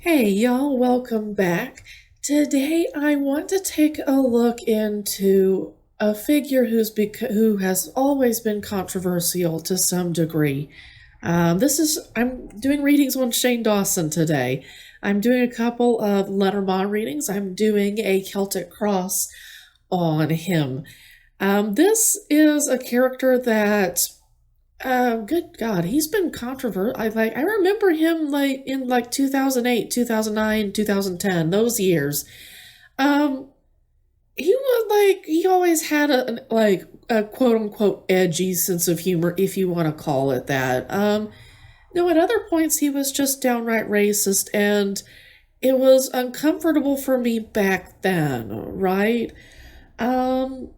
Hey y'all, welcome back. Today I want to take a look into a figure who has always been controversial to some degree. I'm doing readings on Shane Dawson today. I'm doing a couple of Lenormand readings. I'm doing a Celtic cross on him. This is a character that good God, he's been controversial. I remember him in 2008, 2009, 2010, those years. Um, he always had a quote unquote edgy sense of humor, if you want to call it that. No, at other points he was just downright racist, and it was uncomfortable for me back then, right? Um,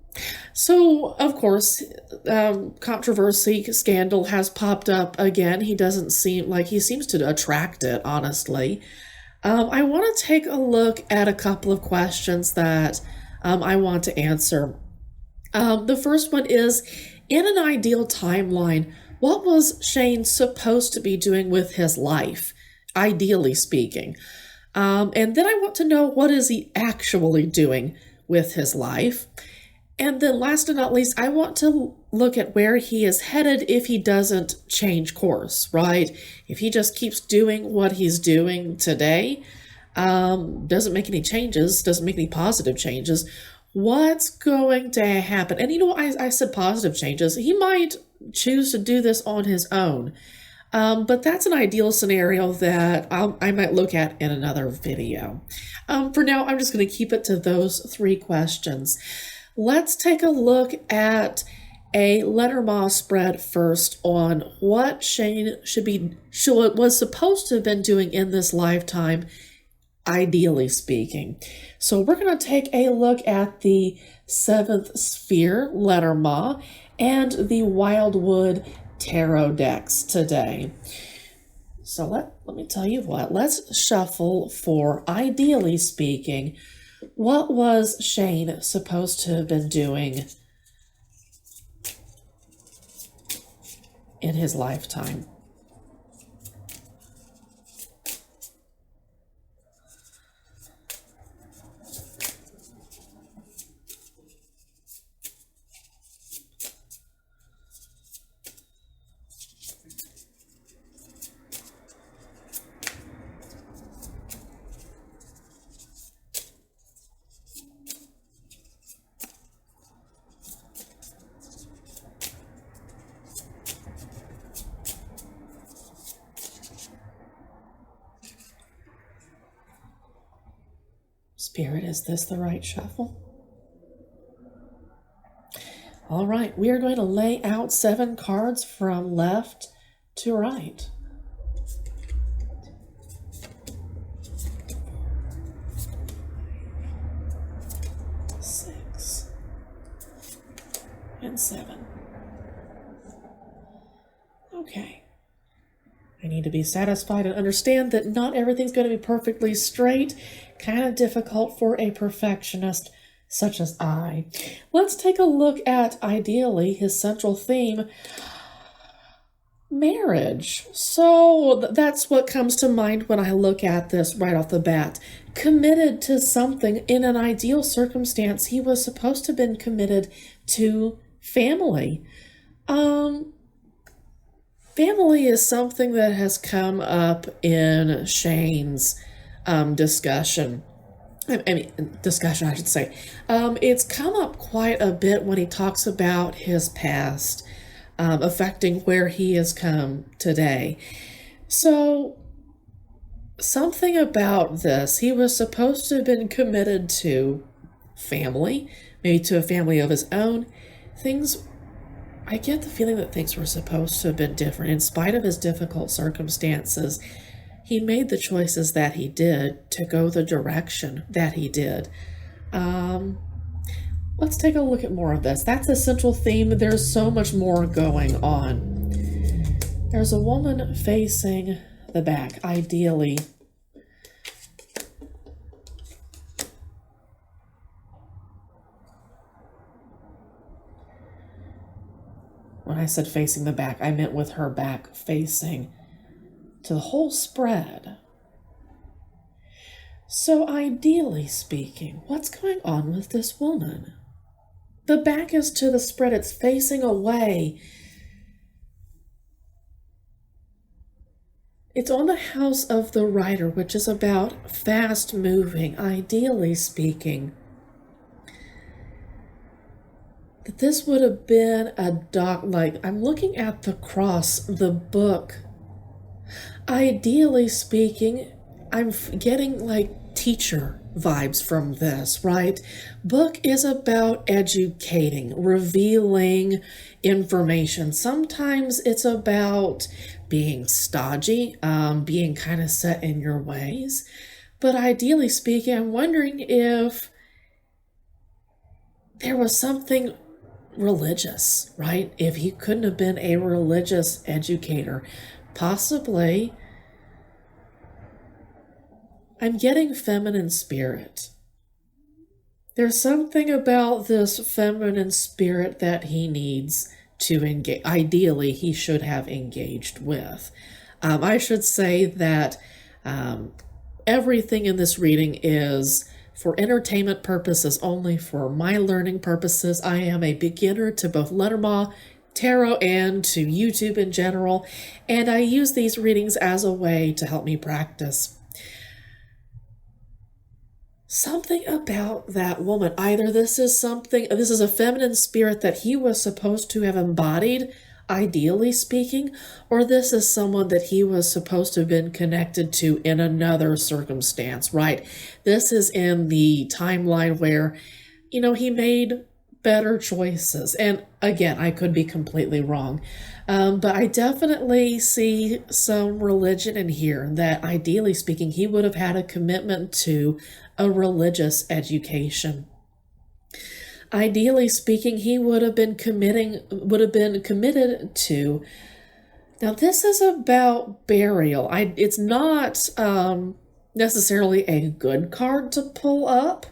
so, of course, controversy, scandal has popped up again. He doesn't seem like he seems to attract it, honestly. I want to take a look at a couple of questions that I want to answer. The first one is, in an ideal timeline, what was Shane supposed to be doing with his life, ideally speaking? And then I want to know, what is he actually doing with his life? And then last but not least, I want to look at where he is headed if he doesn't change course, right? If he just keeps doing what he's doing today, doesn't make any changes, doesn't make any positive changes, what's going to happen? And I said positive changes. He might choose to do this on his own. But that's an ideal scenario that I might look at in another video. For now, I'm just going to keep it to those three questions. Let's take a look at a Lenormand spread first on what Shane was supposed to have been doing in this lifetime, ideally speaking. So we're going to take a look at the Seventh Sphere Lenormand and the Wildwood Tarot decks today. So let me tell you what, let's shuffle for, ideally speaking, what was Shane supposed to have been doing in his lifetime? Spirit, is this the right shuffle? All right, we are going to lay out 7 cards from left to right. Six and 7. Okay. I need to be satisfied and understand that not everything's going to be perfectly straight. Kind of difficult for a perfectionist such as I. Let's take a look at, ideally, his central theme, marriage. So that's what comes to mind when I look at this right off the bat. Committed to something. In an ideal circumstance, he was supposed to have been committed to family. Family is something that has come up in Shane's discussion. Discussion, I should say. It's come up quite a bit when he talks about his past, affecting where he has come today. So, something about this, he was supposed to have been committed to family, maybe to a family of his own. I get the feeling that things were supposed to have been different. In spite of his difficult circumstances, he made the choices that he did to go the direction that he did. Let's take a look at more of this. That's a central theme. There's so much more going on. There's a woman facing the back, ideally. When I said facing the back, I meant with her back facing to the whole spread. So ideally speaking, what's going on with this woman? The back is to the spread, it's facing away. It's on the house of the writer, which is about fast moving, ideally speaking. That this would have been I'm looking at the cross, the book. Ideally speaking, I'm getting like teacher vibes from this, right? Book is about educating, revealing information. Sometimes it's about being stodgy, being kind of set in your ways. But ideally speaking, I'm wondering if there was something religious, right? If he couldn't have been a religious educator, possibly. I'm getting feminine spirit. There's something about this feminine spirit that he needs to engage. Ideally, he should have engaged with. I should say that everything in this reading is for entertainment purposes only, for my learning purposes. I am a beginner to both Lenormand, Tarot, and to YouTube in general, and I use these readings as a way to help me practice. Something about that woman, either this is a feminine spirit that he was supposed to have embodied, ideally speaking, or this is someone that he was supposed to have been connected to in another circumstance, right? This is in the timeline where, he made better choices. And again, I could be completely wrong. But I definitely see some religion in here that ideally speaking, he would have had a commitment to a religious education. Ideally speaking, he would have been committed to. Now, this is about burial. It's not necessarily a good card to pull up,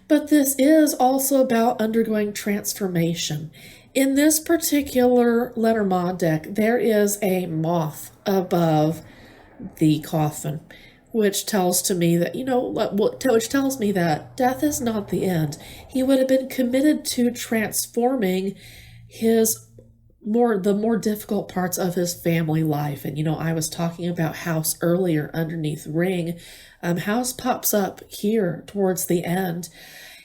but this is also about undergoing transformation. In this particular Lenormand deck, there is a moth above the coffin, which tells to me that, which tells me that death is not the end. He would have been committed to transforming the more difficult parts of his family life. And, I was talking about house earlier underneath ring. House pops up here towards the end.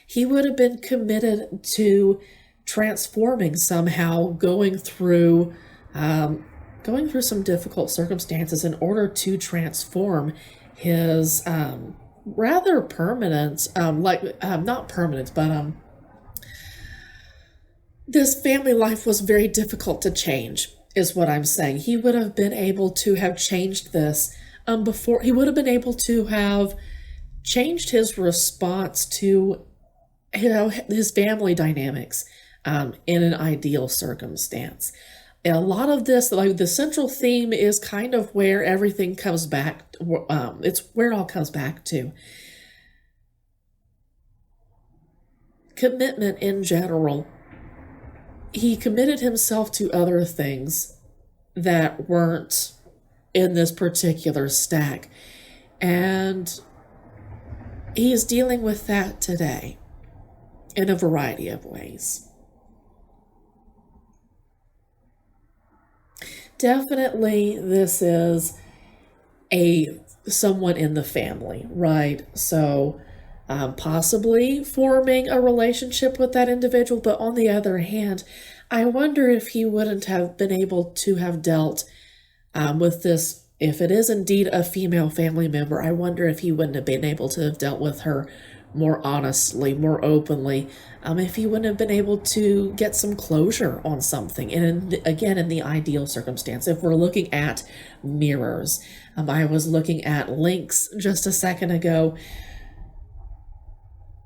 He would have been committed to transforming somehow, going through some difficult circumstances in order to transform his rather permanent, not permanent, but this family life was very difficult to change, is what I'm saying. He would have been able to have changed this before. He would have been able to have changed his response to, his family dynamics in an ideal circumstance. A lot of this, like the central theme, is kind of where everything comes back. It's where it all comes back to. Commitment in general. He committed himself to other things that weren't in this particular stack. And he's dealing with that today in a variety of ways. Definitely, this is someone in the family, right? So possibly forming a relationship with that individual, but on the other hand, I wonder if he wouldn't have been able to have dealt with this. If it is indeed a female family member, I wonder if he wouldn't have been able to have dealt with her more honestly, more openly, if he wouldn't have been able to get some closure on something. And again, in the ideal circumstance, if we're looking at mirrors, I was looking at links just a second ago.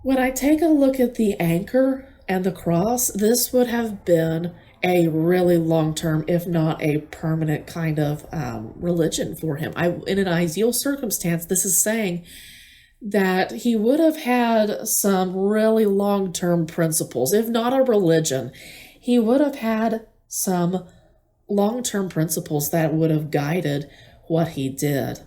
When I take a look at the anchor and the cross, this would have been a really long-term, if not a permanent kind of religion for him. In an ideal circumstance, this is saying that he would have had some really long-term principles. If not a religion, he would have had some long-term principles that would have guided what he did.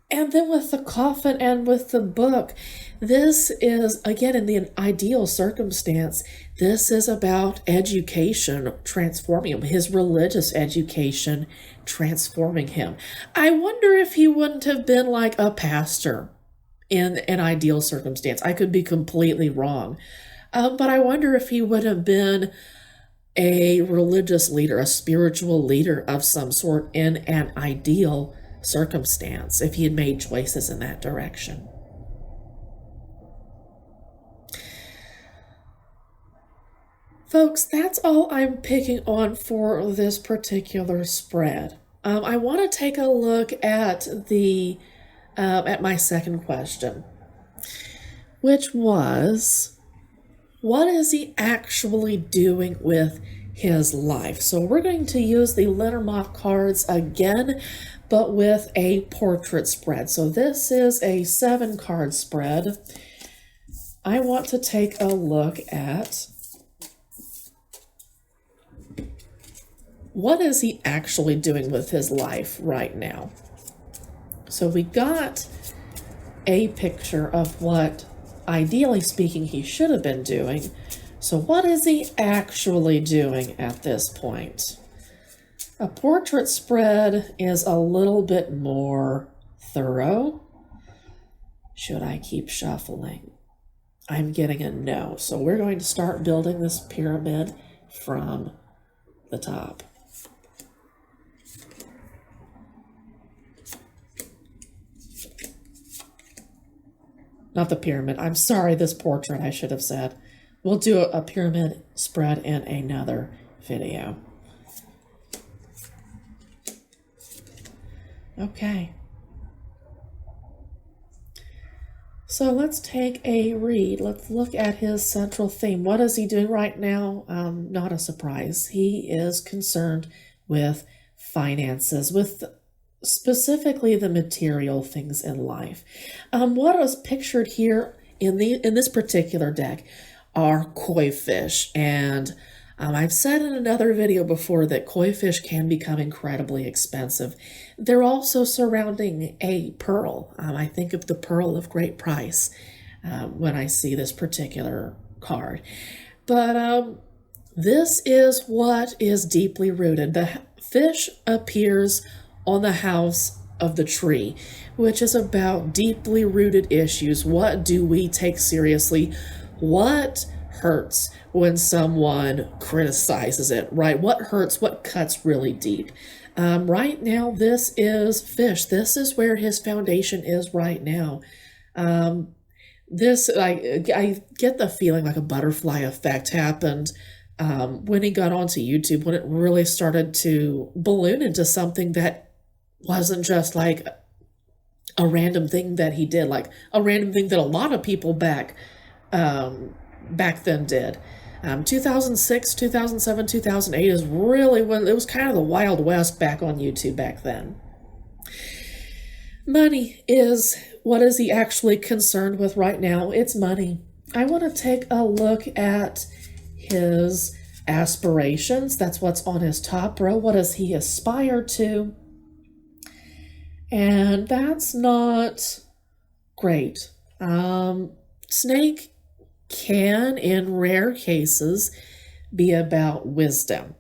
And then with the coffin and with the book, this is, again, in the ideal circumstance, this is about education transforming him, his religious education transforming him. I wonder if he wouldn't have been like a pastor in an ideal circumstance. I could be completely wrong. But I wonder if he would have been a religious leader, a spiritual leader of some sort in an ideal circumstance, if he had made choices in that direction. Folks, that's all I'm picking on for this particular spread. I want to take a look at at my second question, which was, what is he actually doing with his life? So we're going to use the Lenormand cards again, but with a portrait spread. So this is a 7-card spread. I want to take a look at, what is he actually doing with his life right now? So we got a picture of what, ideally speaking, he should have been doing. So what is he actually doing at this point? A portrait spread is a little bit more thorough. Should I keep shuffling? I'm getting a no. So we're going to start building this pyramid from the top. Not the pyramid. I'm sorry, this portrait, I should have said. We'll do a pyramid spread in another video. Okay. So let's take a read. Let's look at his central theme. What is he doing right now? Not a surprise. He is concerned with finances, with specifically the material things in life. What is pictured here in this particular deck are koi fish, and I've said in another video before that koi fish can become incredibly expensive. They're also surrounding a pearl. I think of the pearl of great price when I see this particular card. But this is what is deeply rooted. The fish appears on the house of the tree, which is about deeply rooted issues. What do we take seriously? What hurts when someone criticizes it, right? What hurts? What cuts really deep? Right now, this is fish. This is where his foundation is right now. I get the feeling like a butterfly effect happened when he got onto YouTube, when it really started to balloon into something that wasn't just like a random thing that he did, like a random thing that a lot of people back then did. 2006, 2007, 2008 is really when it was kind of the Wild West back on YouTube back then. Money is, what is he actually concerned with right now? It's money. I want to take a look at his aspirations. That's what's on his top row. What does he aspire to? And that's not great. Snake can, in rare cases, be about wisdom.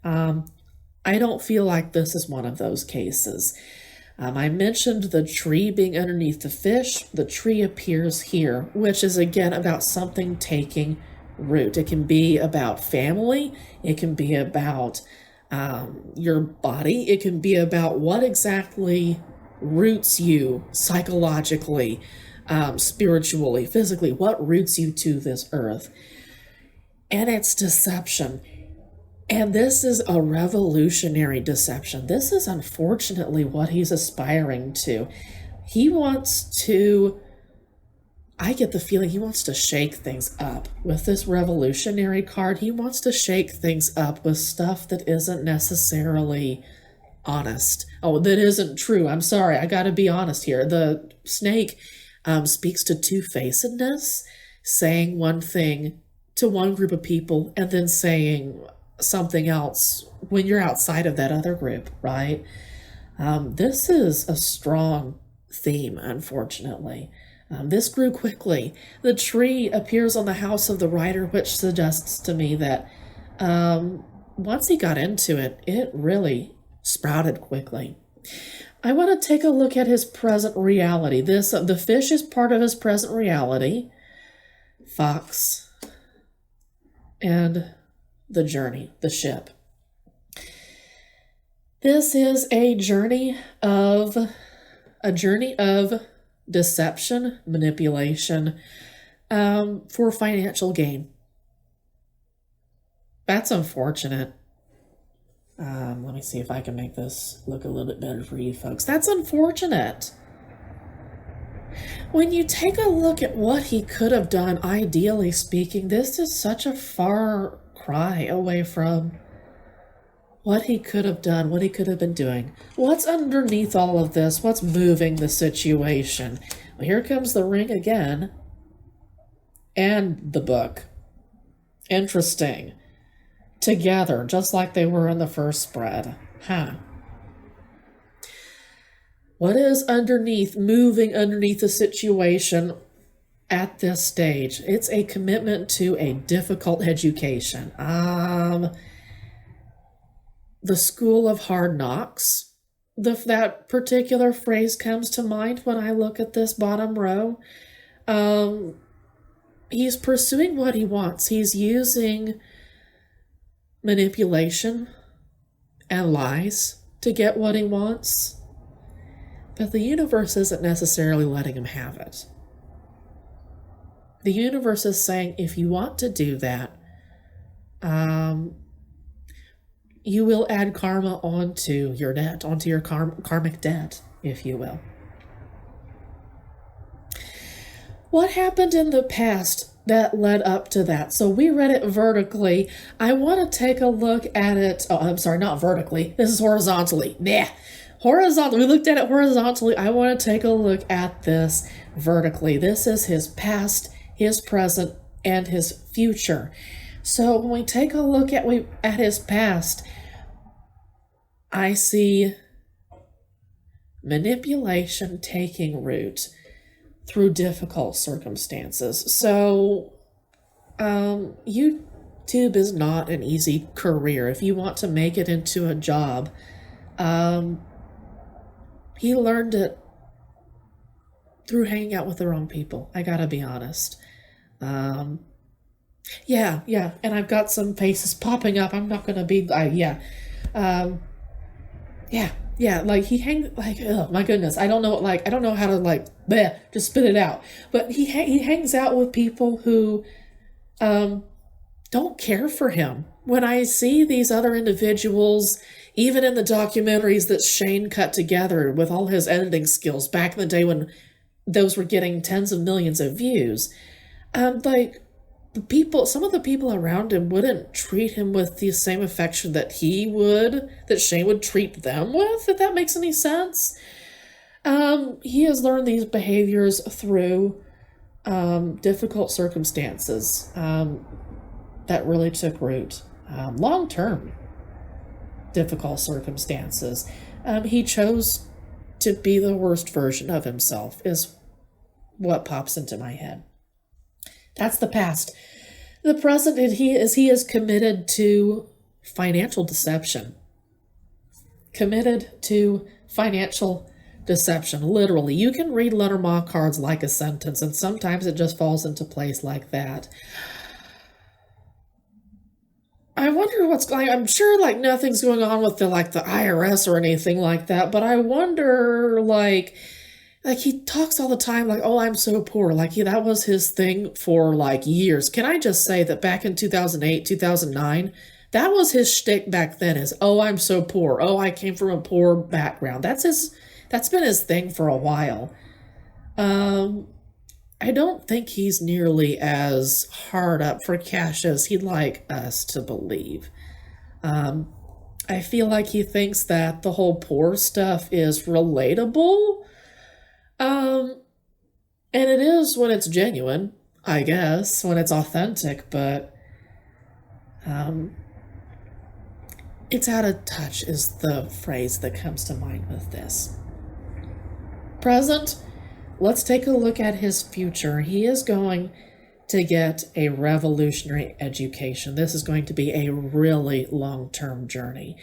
I don't feel like this is one of those cases. I mentioned the tree being underneath the fish. The tree appears here, which is, again, about something taking root. It can be about family. It can be about your body. It can be about what exactly roots you psychologically, spiritually, physically, what roots you to this earth. And it's deception. And this is a revolutionary deception. This is unfortunately what he's aspiring to. He wants to, I get the feeling he wants to shake things up. With this revolutionary card, he wants to shake things up with stuff that isn't necessarily honest. Oh, that isn't true. I'm sorry. I got to be honest here. The snake speaks to two-facedness, saying one thing to one group of people and then saying something else when you're outside of that other group, right? This is a strong theme, unfortunately. This grew quickly. The tree appears on the house of the writer, which suggests to me that once he got into it, it really sprouted quickly. I want to take a look at his present reality. The fish is part of his present reality. Fox and the journey, the ship. This is a journey of deception, manipulation, for financial gain. That's unfortunate. Let me see if I can make this look a little bit better for you folks. That's unfortunate. When you take a look at what he could have done, ideally speaking, this is such a far cry away from what he could have done, what he could have been doing. What's underneath all of this? What's moving the situation? Well, here comes the ring again. And the book. Interesting. Together, just like they were in the first spread. Huh. What is moving underneath the situation at this stage? It's a commitment to a difficult education. The school of hard knocks. That particular phrase comes to mind when I look at this bottom row. He's pursuing what he wants. He's using manipulation and lies to get what he wants. But the universe isn't necessarily letting him have it. The universe is saying, if you want to do that, you will add karma onto your debt, onto your karmic debt, if you will. What happened in the past that led up to that? So we read it vertically. I want to take a look at it. Oh, I'm sorry, not vertically. This is horizontally. Horizontally. We looked at it horizontally. I want to take a look at this vertically. This is his past, his present, and his future. So when we take a look at his past, I see manipulation taking root through difficult circumstances. So YouTube is not an easy career. If you want to make it into a job, he learned it through hanging out with the wrong people. I gotta be honest. Yeah, and I've got some faces popping up. I'm not gonna be, like he hangs, like, oh my goodness, I don't know how to just spit it out. But he hangs out with people who don't care for him. When I see these other individuals, even in the documentaries that Shane cut together with all his editing skills back in the day when those were getting tens of millions of views, some of the people around him wouldn't treat him with the same affection that Shane would treat them with, if that makes any sense. He has learned these behaviors through difficult circumstances that really took root. Long-term difficult circumstances. He chose to be the worst version of himself, is what pops into my head. That's the past. The present, he is committed to financial deception. Committed to financial deception, literally. You can read Lenormand cards like a sentence, and sometimes it just falls into place like that. I wonder what's going on. I'm sure nothing's going on with the IRS or anything like that, but I wonder he talks all the time oh, I'm so poor. That was his thing for years. Can I just say that back in 2008, 2009, that was his shtick back then, is, oh, I'm so poor. Oh, I came from a poor background. That's been his thing for a while. I don't think he's nearly as hard up for cash as he'd like us to believe. I feel like he thinks that the whole poor stuff is relatable. And it is when it's genuine, I guess, when it's authentic, but it's out of touch is the phrase that comes to mind with this. present, let's take a look at his future. He is going to get a revolutionary education. This is going to be a really long-term journey.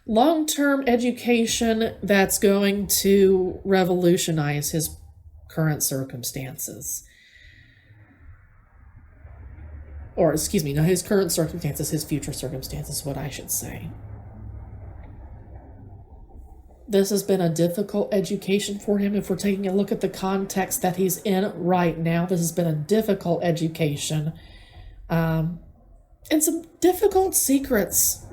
Long-term education that's going to revolutionize his current circumstances. Or, excuse me, not his current circumstances, his future circumstances, what I should say. This has been a difficult education for him. If we're taking a look at the context that he's in right now, this has been a difficult education. And some difficult secrets.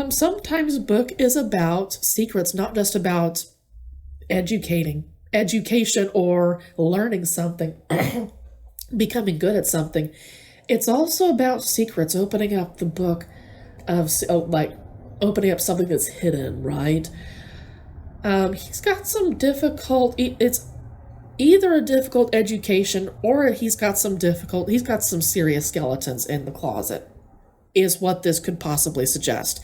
Sometimes book is about secrets, not just about education or learning something, becoming good at something. It's also about secrets, opening up the book of, opening up something that's hidden, right? He's got some it's either a difficult education or he's got some serious skeletons in the closet, is what this could possibly suggest.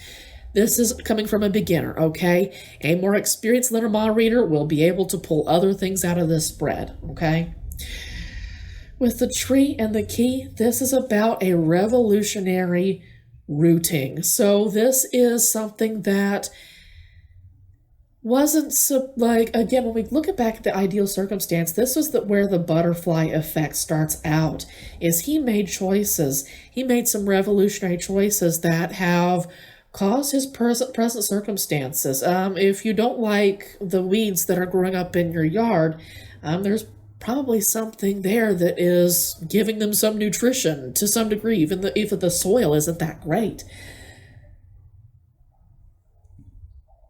This is coming from a beginner, okay? A more experienced Lenormand reader will be able to pull other things out of this spread, okay? With the tree and the key, this is about a revolutionary rooting. So this is something that wasn't again, when we look back at the ideal circumstance, this was where the butterfly effect starts out, is he made choices. He made some revolutionary choices that have caused his present circumstances. If you don't like the weeds that are growing up in your yard, there's probably something there that is giving them some nutrition to some degree, even if the soil isn't that great.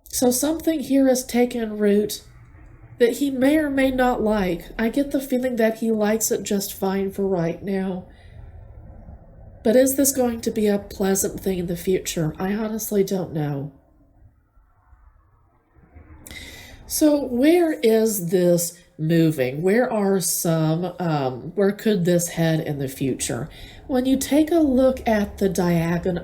So something here has taken root that he may or may not like. I get the feeling that he likes it just fine for right now. But is this going to be a pleasant thing in the future? I honestly don't know. So where is this moving? Where could this head in the future? When you take a look at the diagonals,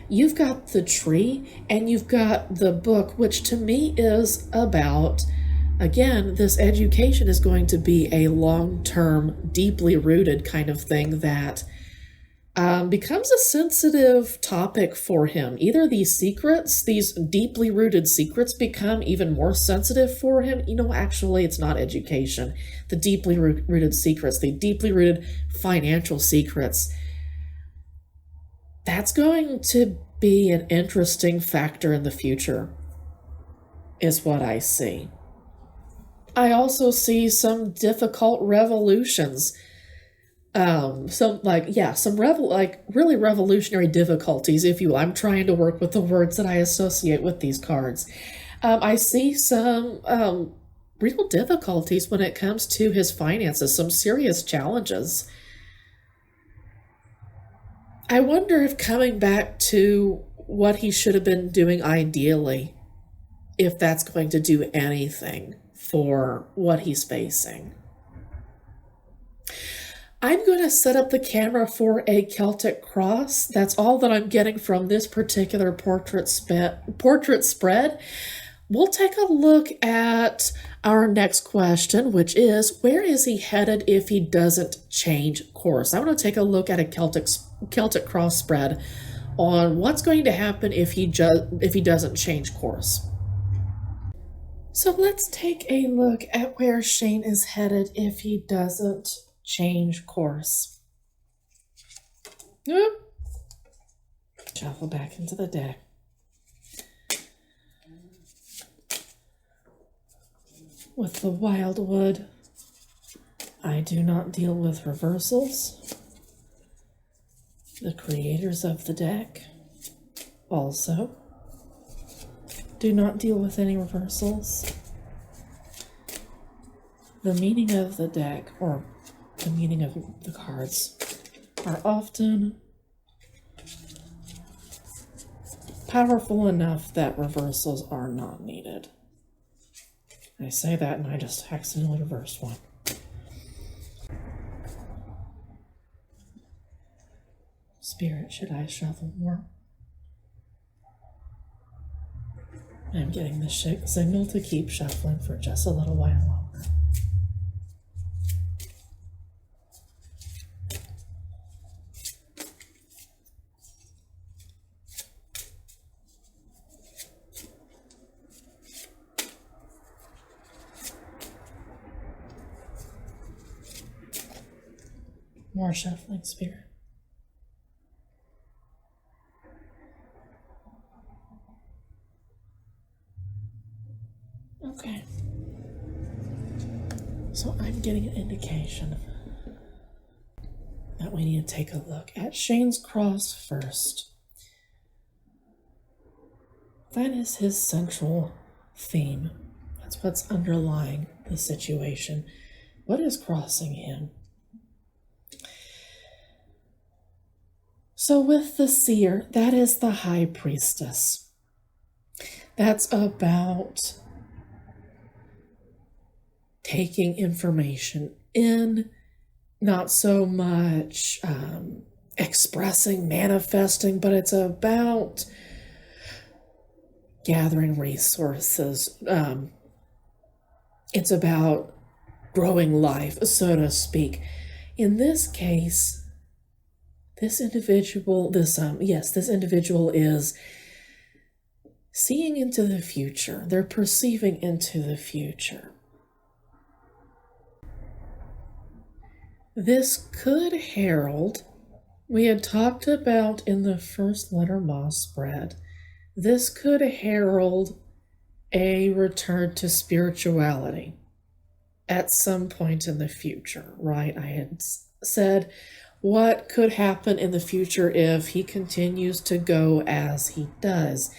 you've got the tree and you've got the book, which to me is about, again, this education is going to be a long-term, deeply rooted kind of thing that becomes a sensitive topic for him. Either these deeply rooted secrets become even more sensitive for him. Actually, it's not education. The deeply rooted secrets, the deeply rooted financial secrets, that's going to be an interesting factor in the future, is what I see. I also see some difficult revolutions. Really revolutionary difficulties, if you will. I'm trying to work with the words that I associate with these cards. I see some real difficulties when it comes to his finances, some serious challenges. I wonder if coming back to what he should have been doing ideally, if that's going to do anything for what he's facing. I'm going to set up the camera for a Celtic cross. That's all that I'm getting from this particular portrait spread. We'll take a look at our next question, which is, where is he headed if he doesn't change course? I want to take a look at a Celtic cross spread on what's going to happen if he doesn't change course. So let's take a look at where Shane is headed if he doesn't change course. Shuffle back into the deck. With the Wildwood, I do not deal with reversals. The creators of the deck also do not deal with any reversals. The meaning of the deck, or the meaning of the cards, are often powerful enough that reversals are not needed. I say that and I just accidentally reversed one. Spirit, should I shuffle more? I'm getting the signal to keep shuffling for just a little while longer. More shuffling, Spirit. Okay. So I'm getting an indication that we need to take a look at Shane's cross first. That is his central theme. That's what's underlying the situation. What is crossing him? So with the seer, that is the high priestess. That's about taking information in, not so much expressing, manifesting, but it's about gathering resources. It's about growing life, so to speak. In this case, this individual is seeing into the future. They're perceiving into the future. This could herald, we had talked about in the first Lenormand spread, this could herald a return to spirituality at some point in the future, right? I had said what could happen in the future if he continues to go as he does.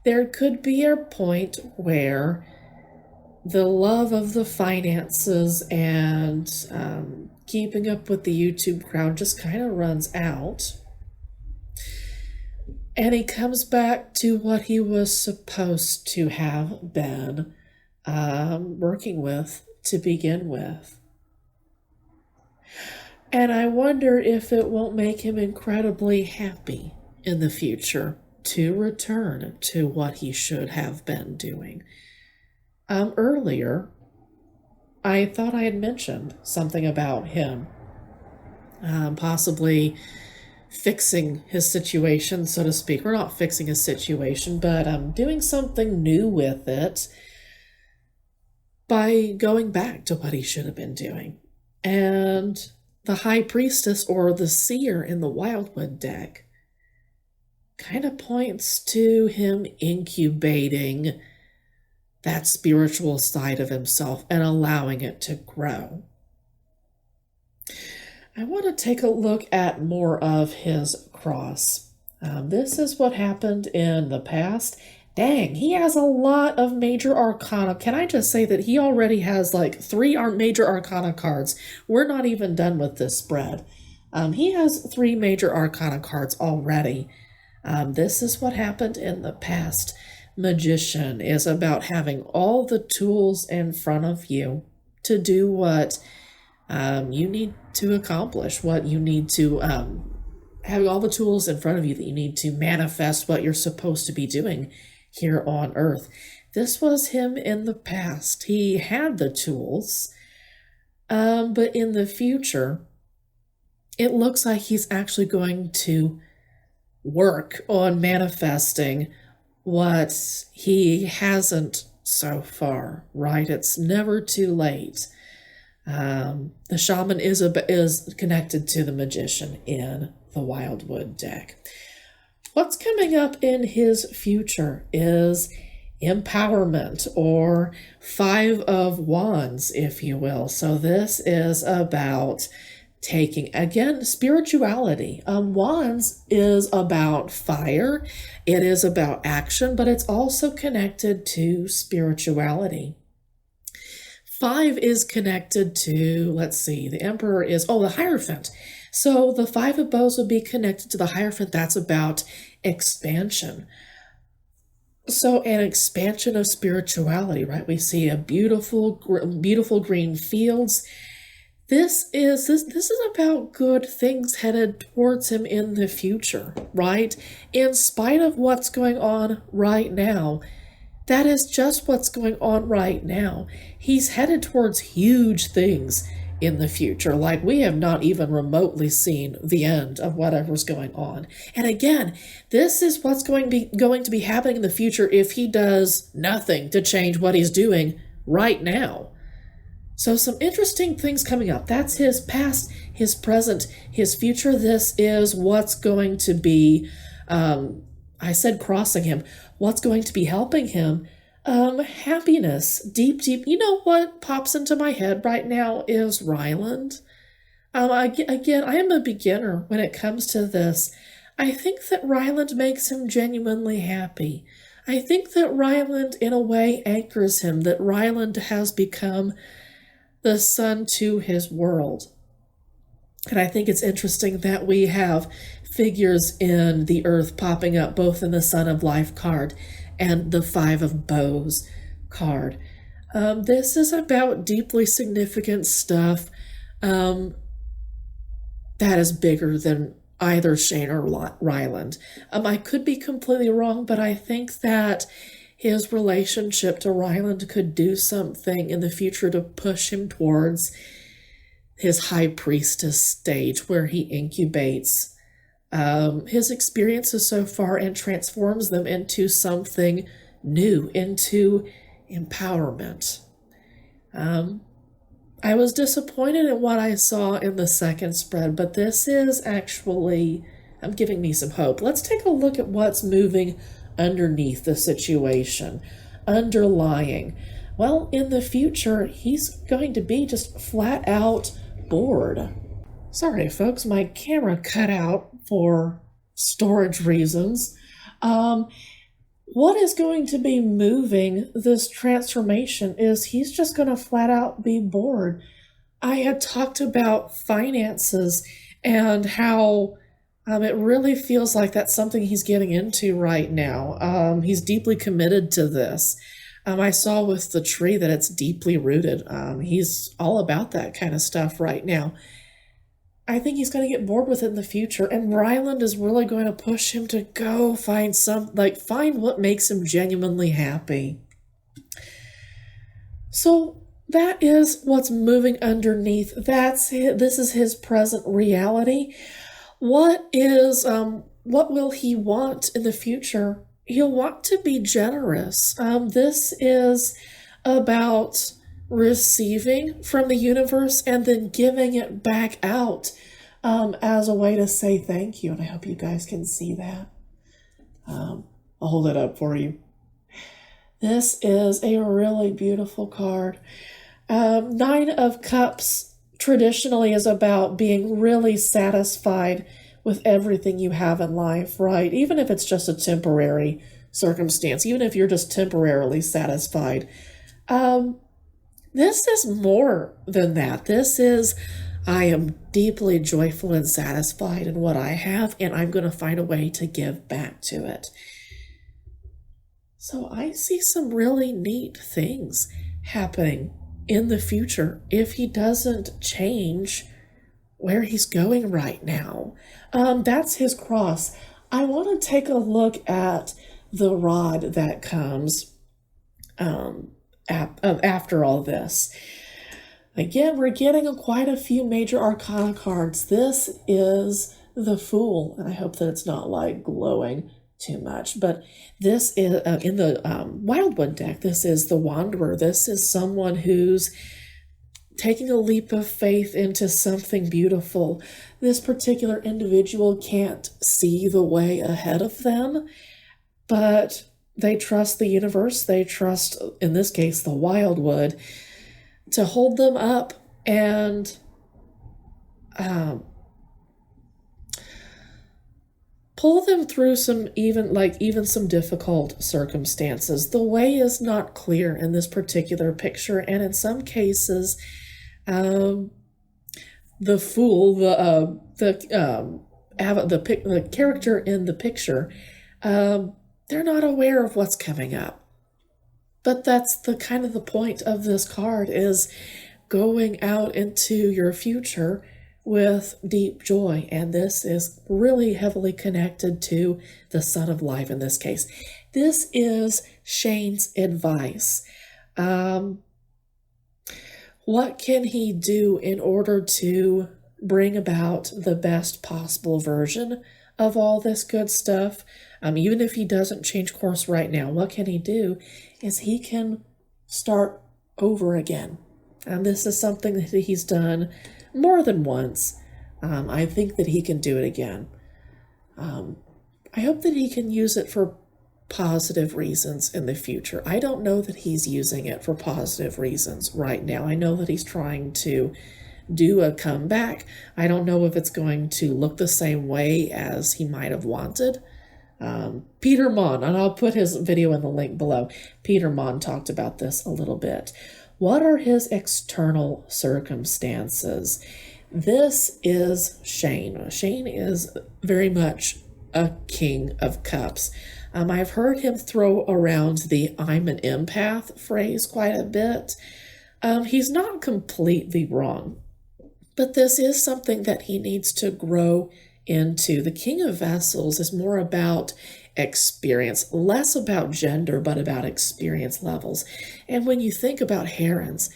There could be a point where the love of the finances and keeping up with the YouTube crowd just kind of runs out. And he comes back to what he was supposed to have been working with to begin with. And I wonder if it won't make him incredibly happy in the future to return to what he should have been doing. Earlier, I thought I had mentioned something about him possibly fixing his situation, so to speak. We're not fixing his situation, but doing something new with it by going back to what he should have been doing. And the High Priestess, or the Seer in the Wildwood deck, kind of points to him incubating that spiritual side of himself and allowing it to grow. I want to take a look at more of his cross. This is what happened in the past. Dang, he has a lot of major arcana. Can I just say that he already has like 3 major arcana cards? We're not even done with this spread. He has 3 major arcana cards already. This is what happened in the past. Magician is about having all the tools in front of you to do what you need to accomplish, what you need to having all the tools in front of you that you need to manifest what you're supposed to be doing here on Earth. This was him in the past. He had the tools, but in the future, it looks like he's actually going to work on manifesting what he hasn't so far, right? It's never too late. The shaman is connected to the magician in the Wildwood deck. What's coming up in his future is empowerment, or 5 of Wands, if you will. So this is about taking, again, spirituality. Wands is about fire. It is about action, but it's also connected to spirituality. 5 is connected to, let's see, the Emperor is, the Hierophant. So the 5 of Bows would be connected to the Hierophant. That's about expansion. So an expansion of spirituality, right? We see a beautiful green fields. This is about good things headed towards him in the future, right? In spite of what's going on right now, That is just what's going on right now. He's headed towards huge things in the future. Like, we have not even remotely seen the end of whatever's going on. And again, this is what's going to be happening in the future if he does nothing to change what he's doing right now. So some interesting things coming up. That's his past, his present, his future. This is what's going to be, I said crossing him, what's going to be helping him. Happiness, deep. You know what pops into my head right now is Ryland. Again, I am a beginner when it comes to this. I think that Ryland makes him genuinely happy. I think that Ryland, in a way, anchors him, that Ryland has become the sun to his world. And I think it's interesting that we have figures in the earth popping up, both in the Sun of Life card and the Five of Bows card. This is about deeply significant stuff that is bigger than either Shane or Ryland. I could be completely wrong, but I think that his relationship to Ryland could do something in the future to push him towards his High Priestess stage, where he incubates his experiences so far and transforms them into something new, into empowerment. I was disappointed in what I saw in the second spread, but this is actually giving me some hope. Let's take a look at what's moving underneath the situation, underlying. Well, in the future, he's going to be just flat out bored. Sorry, folks, my camera cut out for storage reasons. What is going to be moving this transformation is he's just going to flat out be bored. I had talked about finances and how it really feels like that's something he's getting into right now. He's deeply committed to this. I saw with the tree that it's deeply rooted. He's all about that kind of stuff right now. I think he's going to get bored with it in the future, and Ryland is really going to push him to go find find what makes him genuinely happy. So that is what's moving underneath. This is his present reality. What will he want in the future? He'll want to be generous. This is about receiving from the universe and then giving it back out as a way to say thank you. And I hope you guys can see that. I'll hold it up for you. This is a really beautiful card. Nine of Cups traditionally is about being really satisfied with everything you have in life, right? Even if it's just a temporary circumstance, even if you're just temporarily satisfied. This is more than that. This is, I am deeply joyful and satisfied in what I have, and I'm going to find a way to give back to it. So I see some really neat things happening in the future if he doesn't change where he's going right now. That's his cross. I want to take a look at the rod that comes after all this. Again, we're getting quite a few major arcana cards. This is the Fool, and I hope that it's not like glowing too much, but this is in the Wildwood deck. This is the Wanderer. This is someone who's taking a leap of faith into something beautiful. This particular individual can't see the way ahead of them, but they trust the universe. They trust, in this case, the Wildwood, to hold them up and pull them through even some difficult circumstances. The way is not clear in this particular picture, and in some cases, the Fool, the character in the picture, they're not aware of what's coming up. But that's the kind of the point of this card, is going out into your future with deep joy. And this is really heavily connected to the Sun of Life in this case. This is Shane's advice. What can he do in order to bring about the best possible version of all this good stuff? Even if he doesn't change course right now, what can he do is he can start over again. And this is something that he's done more than once. I think that he can do it again. I hope that he can use it for positive reasons in the future. I don't know that he's using it for positive reasons right now. I know that he's trying to do a comeback. I don't know if it's going to look the same way as he might have wanted. Peter Mon, and I'll put his video in the link below. Peter Mon talked about this a little bit. What are his external circumstances? This is Shane. Shane is very much a king of cups. I've heard him throw around the "I'm an empath" phrase quite a bit. He's not completely wrong, but this is something that he needs to grow into. The King of Vessels is more about experience, less about gender, but about experience levels. And when you think about herons,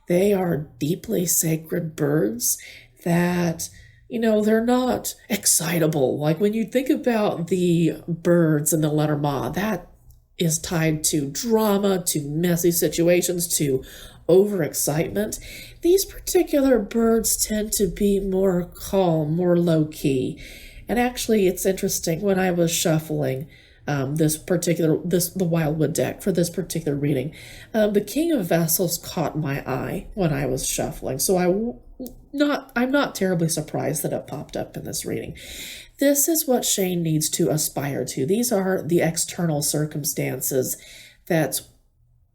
they are deeply sacred birds that, they're not excitable. Like when you think about the birds in the Lenormand, that is tied to drama, to messy situations, to overexcitement. These particular birds tend to be more calm, more low-key. And actually, it's interesting, when I was shuffling the Wildwood deck for this particular reading, the King of Vessels caught my eye when I was shuffling. So I'm not terribly surprised that it popped up in this reading. This is what Shane needs to aspire to. These are the external circumstances that's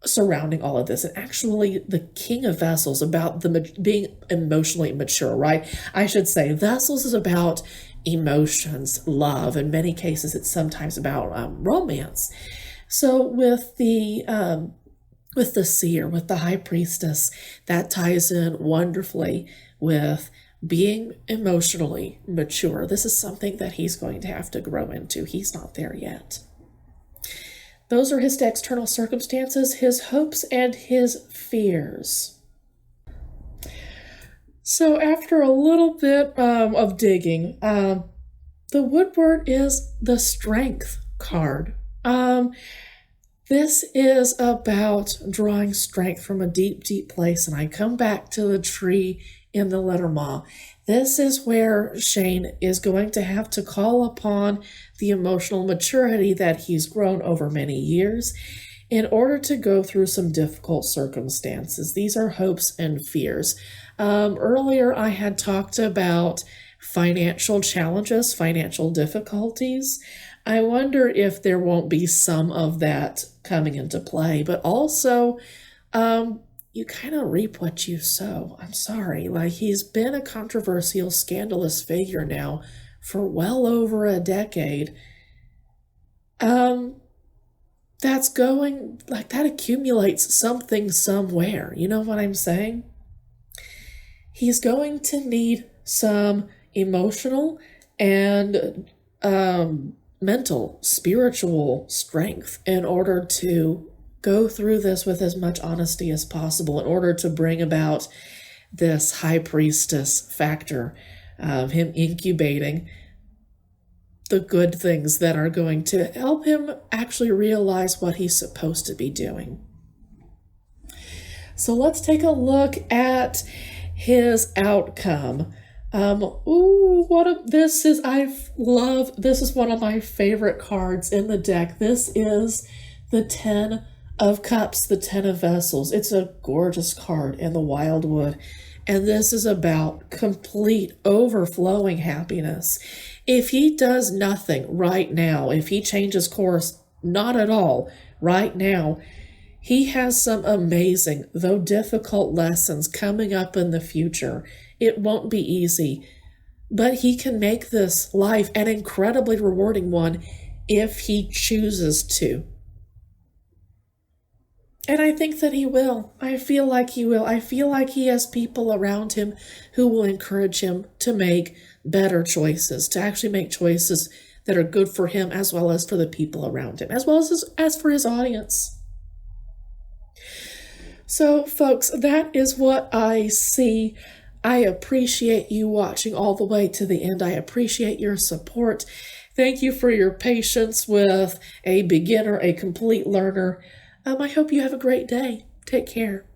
surrounding all of this. And actually, the King of Vessels about being emotionally mature, right? I should say Vessels is about emotions, love. In many cases, it's sometimes about romance. So with the seer, with the high priestess, that ties in wonderfully with being emotionally mature. This is something that he's going to have to grow into. He's not there yet. Those are his external circumstances, his hopes, and his fears. So after a little bit of digging, the Woodward is the Strength card. This is about drawing strength from a deep, deep place, and I come back to the tree in the Lenormand. This is where Shane is going to have to call upon the emotional maturity that he's grown over many years in order to go through some difficult circumstances. These are hopes and fears. Earlier, I had talked about financial challenges, financial difficulties. I wonder if there won't be some of that coming into play, but also, you kind of reap what you sow. I'm sorry. Like, he's been a controversial, scandalous figure now for well over a decade. That's going, like, that accumulates something somewhere. You know what I'm saying? He's going to need some emotional and mental, spiritual strength in order to go through this with as much honesty as possible, in order to bring about this high priestess factor of him incubating the good things that are going to help him actually realize what he's supposed to be doing. So let's take a look at his outcome. This is one of my favorite cards in the deck. This is the 10 of Cups, the 10 of Vessels. It's a gorgeous card in the Wildwood, and this is about complete overflowing happiness. If he does nothing right now, if he changes course, not at all, right now, he has some amazing, though difficult, lessons coming up in the future. It won't be easy, but he can make this life an incredibly rewarding one if he chooses to. And I think that he will. I feel like he will. I feel like he has people around him who will encourage him to make better choices, to actually make choices that are good for him as well as for the people around him, as well as for his audience. So, folks, that is what I see. I appreciate you watching all the way to the end. I appreciate your support. Thank you for your patience with a beginner, a complete learner. I hope you have a great day. Take care.